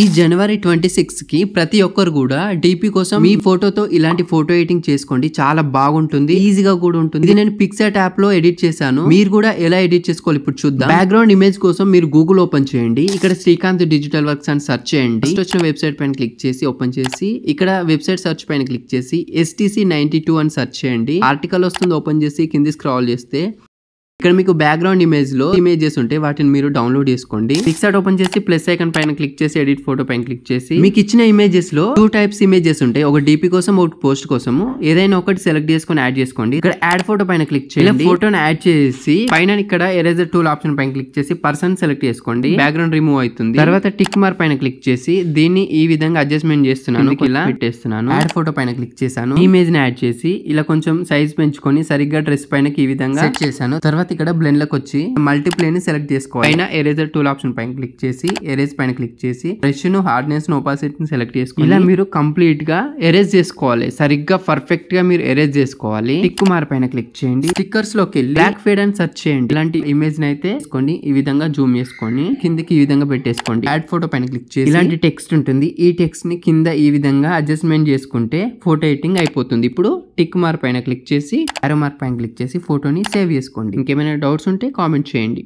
ఈ జనవరి 26 కి ప్రతి ఒక్కరు కూడా డిపి కోసం మీ ఫోటోతో ఇలాంటి ఫోటో ఎడిటింగ్ చేసుకోండి. చాలా బాగుంటుంది, ఈజీగా కూడా ఉంటుంది. ఇది నేను పిక్సార్ట్ యాప్ లో ఎడిట్ చేశాను. మీరు కూడా ఎలా ఎడిట్ చేసుకోవాలి ఇప్పుడు చూద్దాం. బ్యాక్గ్రౌండ్ ఇమేజ్ కోసం మీరు గూగుల్ ఓపెన్ చేయండి. ఇక్కడ శ్రీకాంత్ డిజిటల్ వర్క్స్ అని సెర్చ్ చేయండి. ఫస్ట్ వచ్చిన వెబ్సైట్ పైన క్లిక్ చేసి ఓపెన్ చేసి ఇక్కడ వెబ్సైట్ సెర్చ్ పైన క్లిక్ చేసి STC92 అని సెర్చ్ చేయండి. ఆర్టికల్ వస్తుంది, ఓపెన్ చేసి కింది స్క్రాల్ చేస్తే ఇక్కడ మీకు బ్యాక్గ్రౌండ్ ఇమేజ్ లో ఇమేజెస్ ఉంటాయి, వాటిని మీరు డౌన్లోడ్ చేసుకోండి. పిక్సార్ట్ ఓపెన్ చేసి ప్లస్ ఐకాన్ పైన క్లిక్ చేసి ఎడిట్ ఫోటో పైన క్లిక్ చేసి మీకు ఇచ్చిన ఇమేజెస్ లో 2 టైప్స్ ఇమేజెస్ ఉంటాయి, ఒక డిపి కోసం ఒక పోస్ట్ కోసము. ఏదైనా ఒకటి సెలెక్ట్ చేసుకొని యాడ్ చేసుకోండి. ఇక్కడ యాడ్ ఫోటో పైన క్లిక్ చేయండి. ఫోటోని యాడ్ చేసి పైన ఇక్కడ ఎరేజర్ టూల్ ఆప్షన్ పైన క్లిక్ చేసి పర్సన్ సెలెక్ట్ చేసుకోండి. బ్యాక్గ్రౌండ్ రిమూవ్ అవుతుంది. తర్వాత టిక్ మార్క్ పైన క్లిక్ చేసి దీన్ని ఈ విధంగా అడ్జస్ట్మెంట్ చేస్తున్నాను, ఇలా పెట్టేస్తున్నాను. యాడ్ ఫోటో పైన క్లిక్ చేశాను. ఇమేజ్ ని యాడ్ చేసి ఇలా కొంచెం సైజ్ పెంచుకొని సరిగ్గా డ్రెస్ పైన ఈ విధంగా సెట్ చేశాను. తర్వాత ఇక్కడ బ్లెండ్ లకు వచ్చి మల్టీప్లే ని సెలెక్ట్ చేసుకోవాలి. పైన ఎరేజర్ టూల్ ఆప్షన్ పైన క్లిక్ చేసి ఎరేజ్ పైన క్లిక్ చేసి బ్రష్ ను హార్డ్నెస్ ను ఒపాసిటీ ని సెలెక్ట్ చేసుకోవాలి. ఇలా మీరు కంప్లీట్ గా ఎరేజ్ చేసుకోవాలి. సరిగ్గా పర్ఫెక్ట్ గా మీరు ఎరేజ్ చేసుకోవాలి. టిక్ మార్క్ పైన క్లిక్ చేయండి. స్టిక్కర్స్ లోకి వెళ్ళి బ్లాక్ ఫేడ్ అని సెర్చ్ చేయండి. ఇలాంటి ఇమేజ్ ని అయితే తీసుకోండి, ఈ విధంగా జూమ్ చేసుకొని కిందకి ఈ విధంగా పెట్టేసుకోండి. యాడ్ ఫోటో పైన క్లిక్ చేసి ఇలాంటి టెక్స్ట్ ఉంటుంది, ఈ టెక్స్ట్ ని కింద ఈ విధంగా అడ్జస్ట్మెంట్ చేసుకుంటే ఫోటో ఎడిటింగ్ అయిపోతుంది. ఇప్పుడు టిక్ మార్క్ పైన క్లిక్ చేసి ఆరో మార్క్ పైన క్లిక్ చేసి ఫోటోని సేవ్ చేసుకోండి. ఇంకేమైనా డౌట్స్ ఉంటే కామెంట్ చేయండి.